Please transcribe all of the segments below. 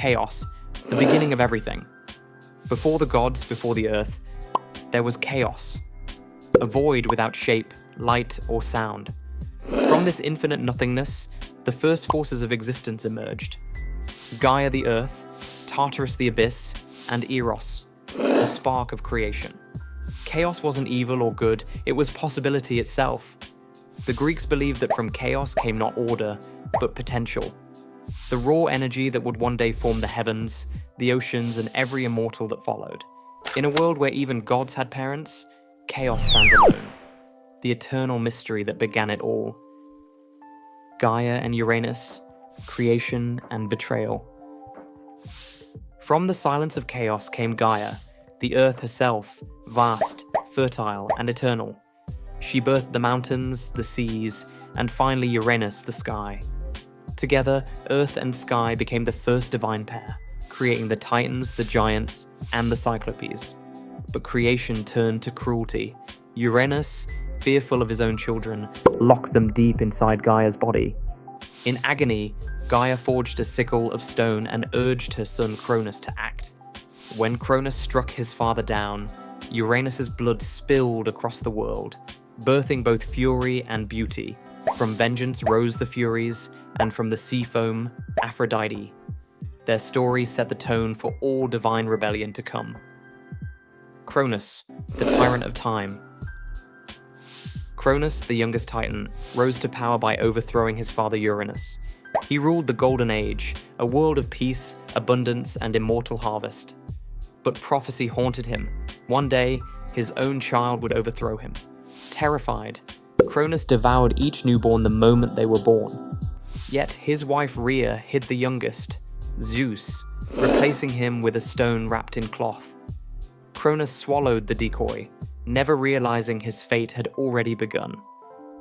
chaos, the beginning of everything. Before the gods, before the earth, there was chaos. A void without shape, light, or sound. From this infinite nothingness, the first forces of existence emerged. Gaia the earth, Tartarus the abyss, and Eros, the spark of creation. Chaos wasn't evil or good, it was possibility itself. The Greeks believed that from chaos came not order, but potential. The raw energy that would one day form the heavens, the oceans, and every immortal that followed. In a world where even gods had parents, chaos stands alone. The eternal mystery that began it all. Gaia and Uranus, creation and betrayal. From the silence of chaos came Gaia, the earth herself, vast, fertile, and eternal. She birthed the mountains, the seas, and finally Uranus, the sky. Together, earth and sky became the first divine pair, creating the Titans, the giants, and the Cyclopes. But creation turned to cruelty. Uranus, fearful of his own children, locked them deep inside Gaia's body. In agony, Gaia forged a sickle of stone and urged her son Cronus to act. When Cronus struck his father down, Uranus's blood spilled across the world, birthing both fury and beauty. From vengeance rose the Furies, and from the sea foam, Aphrodite. Their story set the tone for all divine rebellion to come. Cronus, the Tyrant of Time. Cronus, the youngest Titan, rose to power by overthrowing his father Uranus. He ruled the Golden Age, a world of peace, abundance, and immortal harvest. But prophecy haunted him. One day, his own child would overthrow him. Terrified, Cronus devoured each newborn the moment they were born. Yet his wife Rhea hid the youngest, Zeus, replacing him with a stone wrapped in cloth. Cronus swallowed the decoy, never realizing his fate had already begun.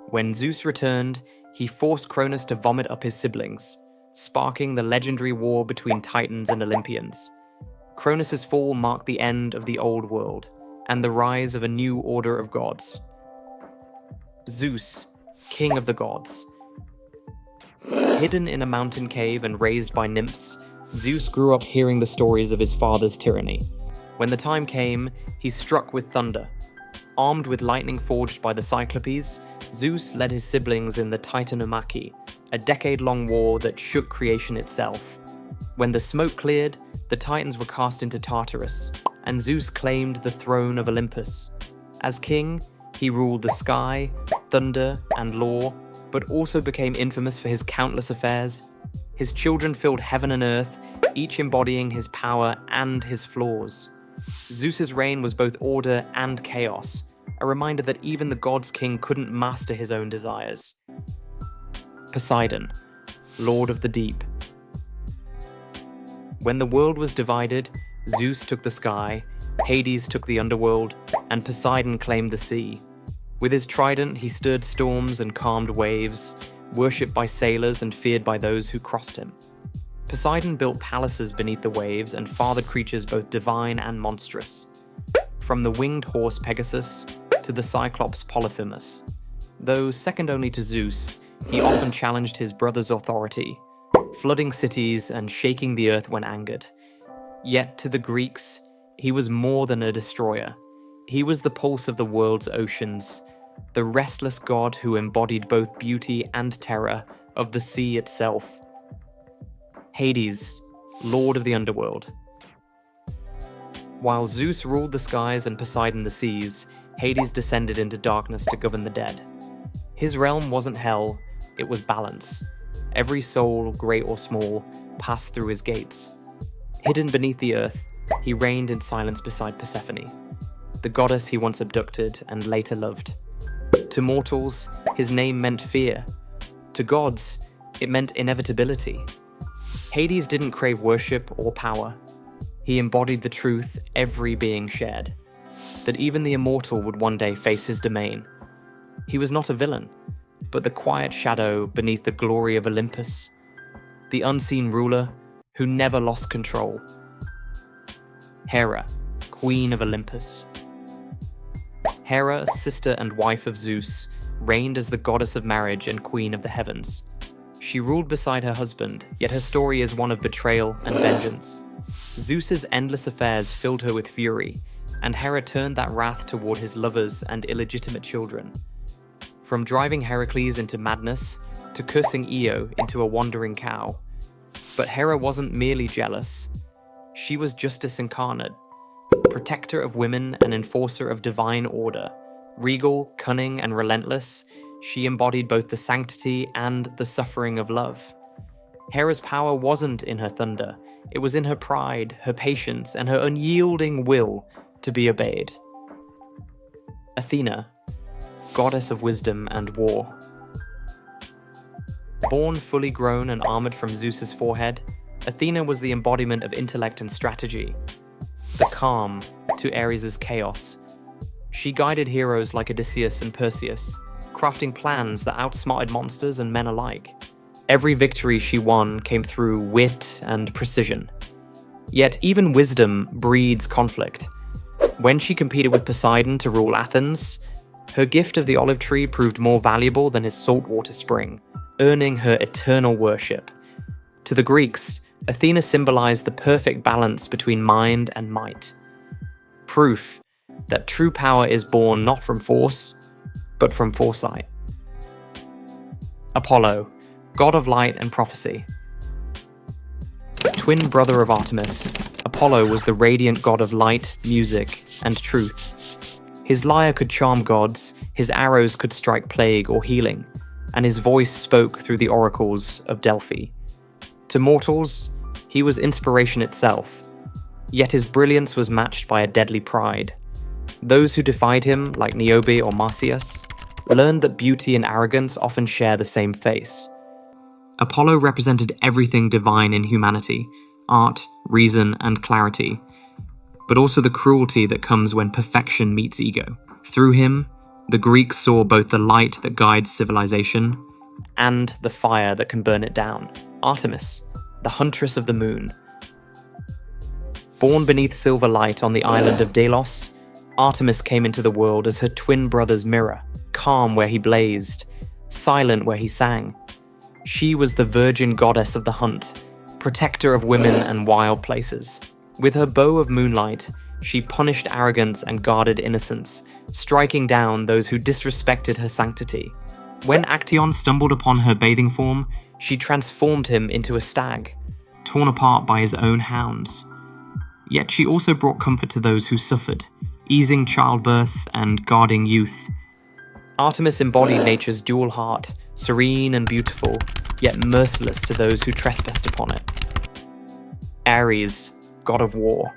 When Zeus returned, he forced Cronus to vomit up his siblings, sparking the legendary war between Titans and Olympians. Cronus's fall marked the end of the old world, and the rise of a new order of gods. Zeus, king of the gods. Hidden in a mountain cave and raised by nymphs, Zeus grew up hearing the stories of his father's tyranny. When the time came, he struck with thunder. Armed with lightning forged by the Cyclopes, Zeus led his siblings in the Titanomachy, a decade-long war that shook creation itself. When the smoke cleared, the Titans were cast into Tartarus, and Zeus claimed the throne of Olympus. As king, he ruled the sky, thunder, and law, but also became infamous for his countless affairs. His children filled heaven and earth, each embodying his power and his flaws. Zeus's reign was both order and chaos, a reminder that even the god's king couldn't master his own desires. Poseidon, lord of the deep. When the world was divided, Zeus took the sky, Hades took the underworld, and Poseidon claimed the sea. With his trident, he stirred storms and calmed waves, worshipped by sailors and feared by those who crossed him. Poseidon built palaces beneath the waves and fathered creatures both divine and monstrous. From the winged horse Pegasus to the Cyclops Polyphemus. Though second only to Zeus, he often challenged his brother's authority, flooding cities and shaking the earth when angered. Yet to the Greeks, he was more than a destroyer. He was the pulse of the world's oceans, the restless god who embodied both beauty and terror of the sea itself. Hades, lord of the underworld. While Zeus ruled the skies and Poseidon the seas, Hades descended into darkness to govern the dead. His realm wasn't hell, it was balance. Every soul, great or small, passed through his gates. Hidden beneath the earth, he reigned in silence beside Persephone, the goddess he once abducted and later loved. To mortals, his name meant fear. To gods, it meant inevitability. Hades didn't crave worship or power. He embodied the truth every being shared, that even the immortal would one day face his domain. He was not a villain, but the quiet shadow beneath the glory of Olympus, the unseen ruler who never lost control. Hera, queen of Olympus. Hera, sister and wife of Zeus, reigned as the goddess of marriage and queen of the heavens. She ruled beside her husband, yet her story is one of betrayal and vengeance. Zeus's endless affairs filled her with fury, and Hera turned that wrath toward his lovers and illegitimate children. From driving Heracles into madness, to cursing Io into a wandering cow. But Hera wasn't merely jealous. She was justice incarnate, protector of women and enforcer of divine order. Regal, cunning, and relentless, she embodied both the sanctity and the suffering of love. Hera's power wasn't in her thunder, it was in her pride, her patience, and her unyielding will to be obeyed. Athena, goddess of wisdom and war. Born fully grown and armored from Zeus's forehead, Athena was the embodiment of intellect and strategy, the calm to Ares's chaos. She guided heroes like Odysseus and Perseus, crafting plans that outsmarted monsters and men alike. Every victory she won came through wit and precision. Yet even wisdom breeds conflict. When she competed with Poseidon to rule Athens, her gift of the olive tree proved more valuable than his saltwater spring, earning her eternal worship. To the Greeks, Athena symbolized the perfect balance between mind and might. Proof that true power is born not from force, but from foresight. Apollo, god of light and prophecy. Twin brother of Artemis, Apollo was the radiant god of light, music, and truth. His lyre could charm gods, his arrows could strike plague or healing, and his voice spoke through the oracles of Delphi. To mortals, he was inspiration itself, yet his brilliance was matched by a deadly pride. Those who defied him, like Niobe or Marsyas, learned that beauty and arrogance often share the same face. Apollo represented everything divine in humanity, art, reason, and clarity, but also the cruelty that comes when perfection meets ego. Through him, the Greeks saw both the light that guides civilization and the fire that can burn it down. Artemis, the huntress of the moon. Born beneath silver light on the island of Delos, Artemis came into the world as her twin brother's mirror, calm where he blazed, silent where he sang. She was the virgin goddess of the hunt, protector of women and wild places. With her bow of moonlight, she punished arrogance and guarded innocence, striking down those who disrespected her sanctity. When Actaeon stumbled upon her bathing form, she transformed him into a stag, torn apart by his own hounds. Yet she also brought comfort to those who suffered, easing childbirth and guarding youth. Artemis embodied nature's dual heart, serene and beautiful, yet merciless to those who trespassed upon it. Ares, god of war.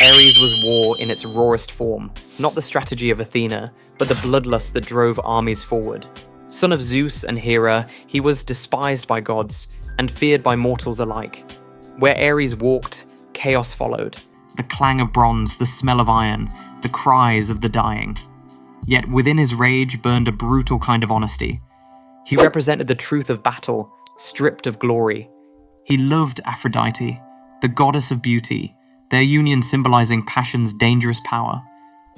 Ares was war in its rawest form, not the strategy of Athena, but the bloodlust that drove armies forward. Son of Zeus and Hera, he was despised by gods and feared by mortals alike. Where Ares walked, chaos followed. The clang of bronze, the smell of iron, the cries of the dying. Yet within his rage burned a brutal kind of honesty. He represented the truth of battle, stripped of glory. He loved Aphrodite, the goddess of beauty, their union symbolizing passion's dangerous power.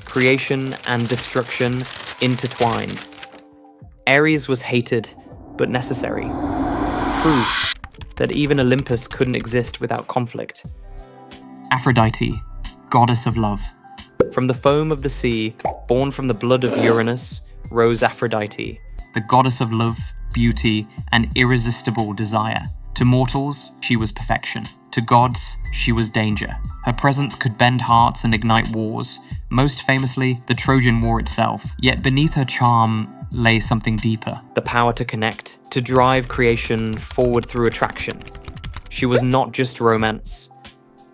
Creation and destruction intertwined. Ares was hated, but necessary. Proof that even Olympus couldn't exist without conflict. Aphrodite, goddess of love. From the foam of the sea, born from the blood of Uranus, rose Aphrodite, the goddess of love, beauty, and irresistible desire. To mortals, she was perfection. To gods, she was danger. Her presence could bend hearts and ignite wars, most famously, the Trojan War itself. Yet beneath her charm lay something deeper, the power to connect, to drive creation forward through attraction. She was not just romance.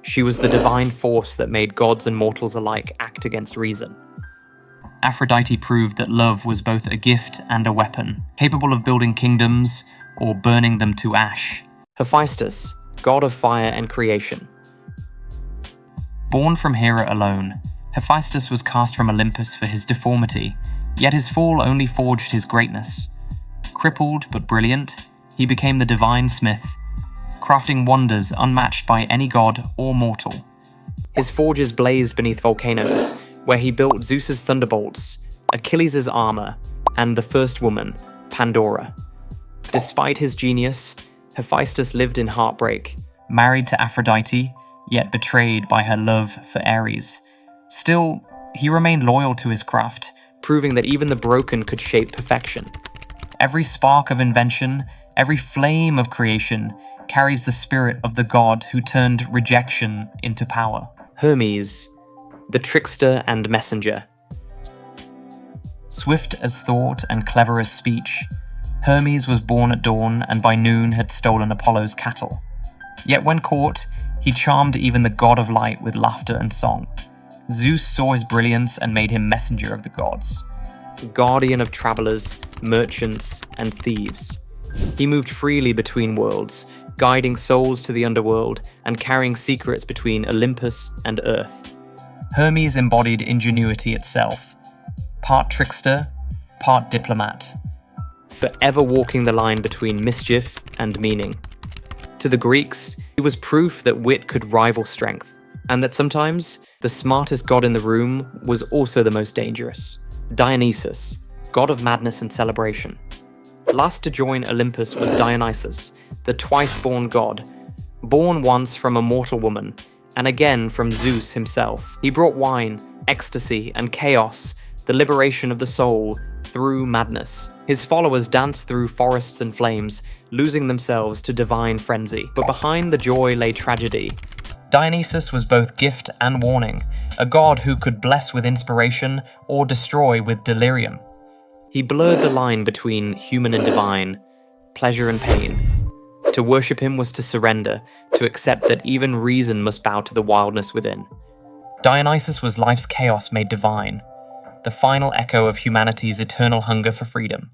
She was the divine force that made gods and mortals alike act against reason. Aphrodite proved that love was both a gift and a weapon, capable of building kingdoms or burning them to ash. Hephaestus, god of fire and creation. Born from Hera alone, Hephaestus was cast from Olympus for his deformity, yet his fall only forged his greatness. Crippled but brilliant, he became the divine smith, crafting wonders unmatched by any god or mortal. His forges blazed beneath volcanoes, where he built Zeus's thunderbolts, Achilles' armor, and the first woman, Pandora. Despite his genius, Hephaestus lived in heartbreak, married to Aphrodite, yet betrayed by her love for Ares. Still, he remained loyal to his craft, proving that even the broken could shape perfection. Every spark of invention, every flame of creation, carries the spirit of the god who turned rejection into power. Hermes, the trickster and messenger. Swift as thought and clever as speech, Hermes was born at dawn and by noon had stolen Apollo's cattle. Yet when caught, he charmed even the god of light with laughter and song. Zeus saw his brilliance and made him messenger of the gods. Guardian of travelers, merchants, and thieves. He moved freely between worlds, guiding souls to the underworld and carrying secrets between Olympus and Earth. Hermes embodied ingenuity itself, part trickster, part diplomat, forever walking the line between mischief and meaning. To the Greeks, he was proof that wit could rival strength, and that sometimes the smartest god in the room was also the most dangerous. Dionysus, god of madness and celebration. Last to join Olympus was Dionysus, the twice-born god, born once from a mortal woman, and again from Zeus himself. He brought wine, ecstasy, and chaos, the liberation of the soul, through madness. His followers danced through forests and flames, losing themselves to divine frenzy. But behind the joy lay tragedy. Dionysus was both gift and warning, a god who could bless with inspiration or destroy with delirium. He blurred the line between human and divine, pleasure and pain. To worship him was to surrender, to accept that even reason must bow to the wildness within. Dionysus was life's chaos made divine, the final echo of humanity's eternal hunger for freedom.